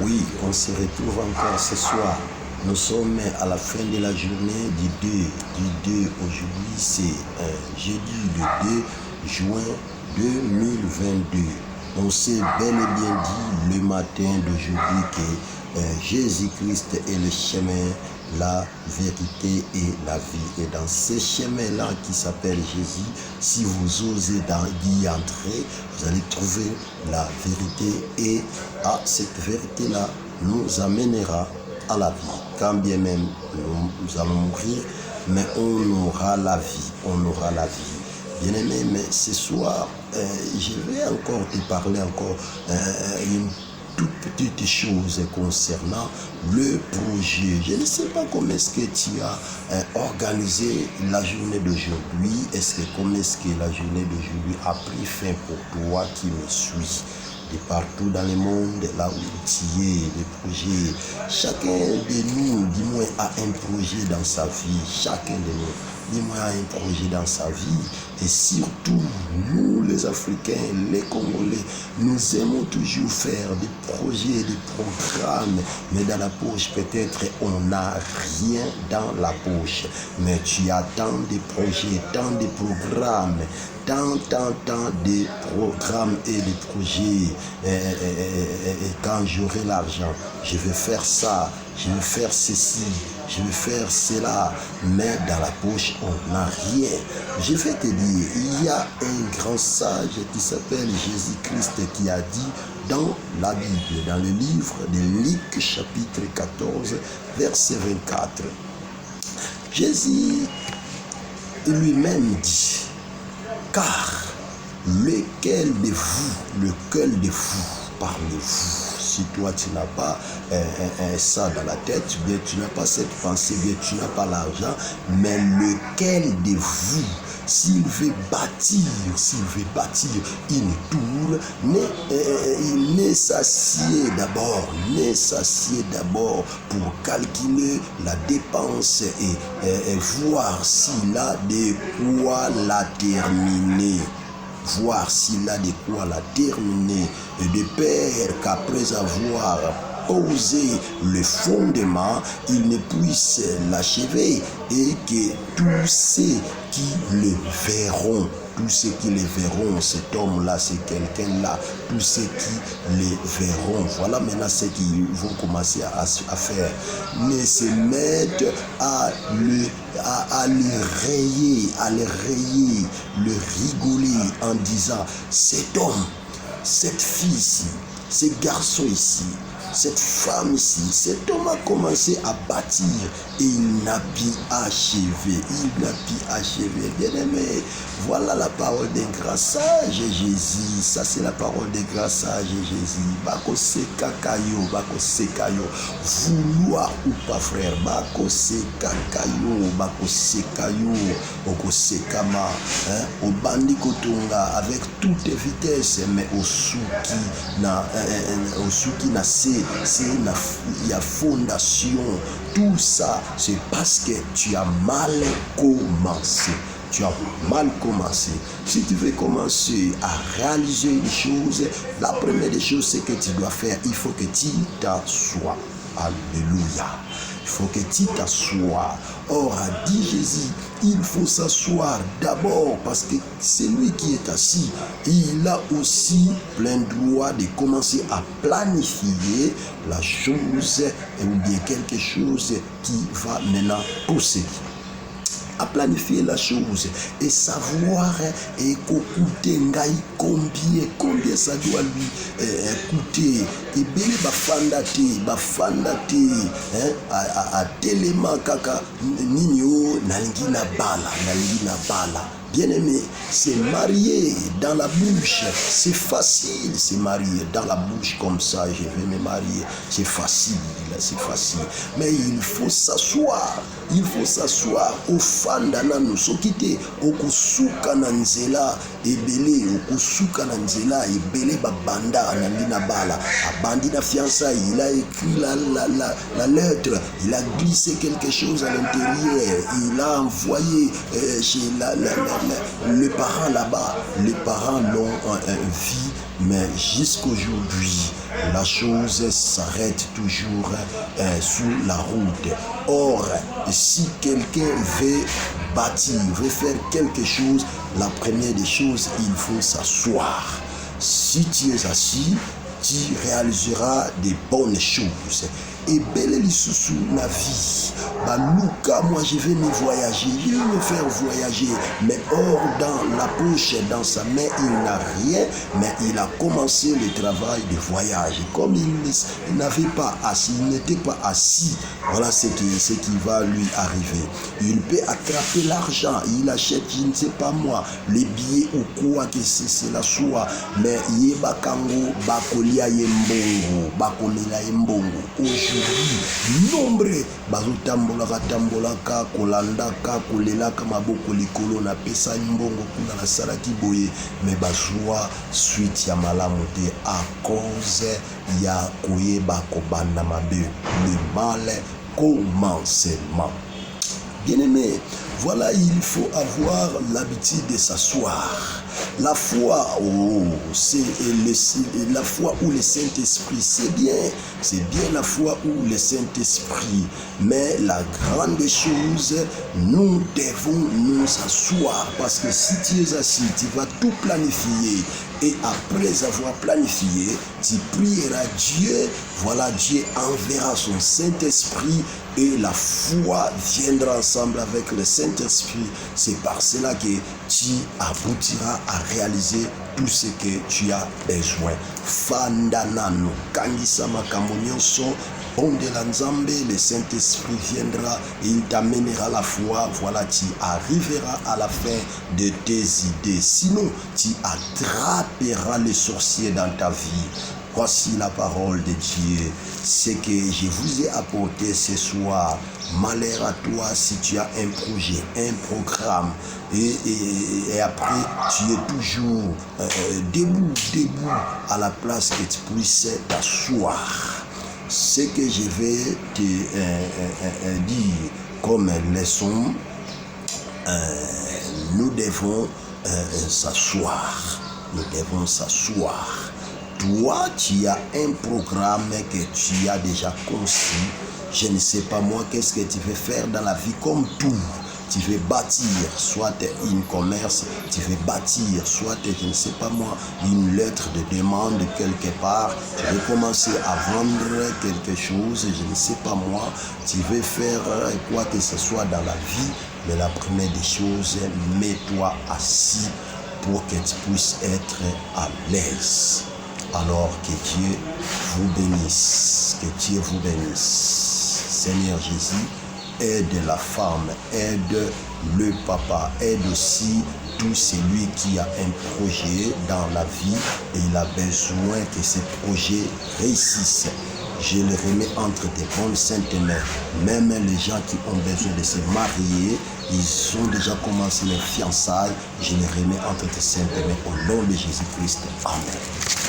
Oui, on se retrouve encore ce soir. Nous sommes à la fin de la journée du 2. Aujourd'hui, c'est jeudi le 2 juin 2022. On s'est bel et bien dit le matin d'aujourd'hui que Jésus-Christ est le chemin, la vérité et la vie. Et dans ce chemin-là qui s'appelle Jésus, si vous osez y entrer, vous allez trouver la vérité et à cette vérité-là nous amènera à la vie. Quand bien même nous allons mourir, mais on aura la vie, on aura la vie. Bien-aimé, mais ce soir, je vais encore te parler une toute petite chose concernant le projet. Je ne sais pas comment est-ce que tu as organisé la journée d'aujourd'hui. Comment est-ce que la journée d'aujourd'hui a pris fin pour toi qui me suis de partout dans le monde, là où tu es, les projets. Chacun de nous, du moins, a un projet dans sa vie. Chacun de nous, du moins, a un projet dans sa vie. Et surtout, nous, les Africains, les Congolais, nous aimons toujours faire des projets, des programmes. Mais dans la poche, peut-être, on n'a rien dans la poche. Mais tu as tant de projets, tant de programmes, tant de programmes et de projets. Et quand j'aurai l'argent, je vais faire ça, je vais faire ceci, je vais faire cela, mais dans la poche, on n'a rien. Je vais te dire, il y a un grand sage qui s'appelle Jésus-Christ qui a dit dans la Bible, dans le livre de Luc chapitre 14, verset 24, Jésus lui-même dit, car lequel de vous parlez-vous? Si toi tu n'as pas ça dans la tête, bien tu n'as pas cette pensée, bien tu n'as pas l'argent, mais lequel de vous, s'il veut bâtir une tour, il ne s'assied d'abord pour calculer la dépense et voir s'il a de quoi la terminer. Et de peur qu'après avoir posé le fondement, il ne puisse l'achever et que tous ceux qui le verront, cet homme-là, c'est quelqu'un-là, tous ceux qui les verront, voilà maintenant ce qu'ils vont commencer à faire, mais se mettent à le rayer, le rigoler en disant, cet homme, cette fille ici, ce garçon ici, cette femme ici, cet homme a commencé à bâtir et il n'a pu achever. Bien aimé, voilà la parole des grands sages Jésus. Ça c'est la parole des grands sages Jésus. Bako seka kayo. Vouloir ou pas frère. Bako seka kayo. Oko sekama. Au bandi kotonga avec toute vitesse, mais au souki na il y a fondation. Tout ça, c'est parce que tu as mal commencé. Si tu veux commencer à réaliser une chose, la première des choses, c'est que tu dois faire, il faut que tu t'assoies. Alléluia. Il faut que tu t'assoies. Or, a dit Jésus, il faut s'asseoir d'abord parce que c'est lui qui est assis. Il a aussi plein droit de commencer à planifier la chose ou bien quelque chose qui va maintenant pousser. À planifier la chose et savoir et coûter combien ça doit lui coûter. Et bien bafanda te a tellement kaka ninyo nalingi na bala. Bien-aimé, se marier dans la bouche, c'est facile, se marier dans la bouche comme ça, je vais me marier, c'est facile. Mais il faut s'asseoir au fanda nanu sokite okusuka na nzela ebele babanda na bala abandi na fiançailles, il a écrit la lettre, il a glissé quelque chose à l'intérieur, il a envoyé chez le parent là-bas. Les parents l'ont vie mais jusqu'aujourd'hui, la chose s'arrête toujours sur la route. Or, si quelqu'un veut bâtir, veut faire quelque chose, la première des choses, il faut s'asseoir. Si tu es assis, tu réaliseras des bonnes choses. Et belle sous ma vie. Luca, moi je vais me voyager, je vais me faire voyager. Mais or, dans la poche, dans sa main, il n'a rien, mais il a commencé le travail de voyage. Comme il n'avait pas assis, il n'était pas assis, voilà ce qui va lui arriver. Il peut attraper l'argent, il achète, je ne sais pas moi, les billets ou quoi que cela soit, mais yeba kango bakolia yembongo, bakolela yembongo. Aujourd'hui, nombre bazotambolaka kolandaka kolelaka maboko likolo na pesa mbongo kuna na salaki boye, mais bazwa suite ya malamu te à cause ya koyeba kobanda mabe. Le mal commencement. Bien-aimé, voilà, il faut avoir l'habitude de s'asseoir. La foi, c'est la foi où le Saint-Esprit, c'est bien la foi où le Saint-Esprit. Mais la grande chose, nous devons nous asseoir, parce que si tu es assis, tu vas tout planifier. Et après avoir planifié, tu prieras Dieu. Voilà, Dieu enverra son Saint-Esprit et la foi viendra ensemble avec le Saint-Esprit. C'est par cela que tu aboutiras à réaliser tout ce que tu as besoin. Fandanano, Kangisa Makamonyoso, de la Nzambe, le Saint-Esprit viendra et il t'amènera la foi. Voilà, tu arriveras à la fin de tes idées. Sinon, tu attraperas les sorciers dans ta vie. Voici la parole de Dieu. Ce que je vous ai apporté ce soir. Malheur à toi si tu as un projet, un programme. Et après, tu es toujours debout à la place que tu puisses t'asseoir. Ce que je vais te dire comme leçon, nous devons s'asseoir. Nous devons s'asseoir. Toi, tu as un programme que tu as déjà conçu. Je ne sais pas moi, qu'est-ce que tu veux faire dans la vie comme tout. Tu veux bâtir soit un commerce, tu veux bâtir soit, je ne sais pas moi, une lettre de demande quelque part, tu veux commencer à vendre quelque chose, je ne sais pas moi, tu veux faire quoi que ce soit dans la vie, mais la première des choses, mets-toi assis pour que tu puisses être à l'aise. Alors que Dieu vous bénisse, que Dieu vous bénisse. Seigneur Jésus, aide la femme, aide le papa, aide aussi tout celui qui a un projet dans la vie et il a besoin que ce projet réussisse. Je le remets entre tes bonnes saintes mains. Même les gens qui ont besoin de se marier, ils ont déjà commencé les fiançailles. Je les remets entre tes saintes mains au nom de Jésus-Christ. Amen.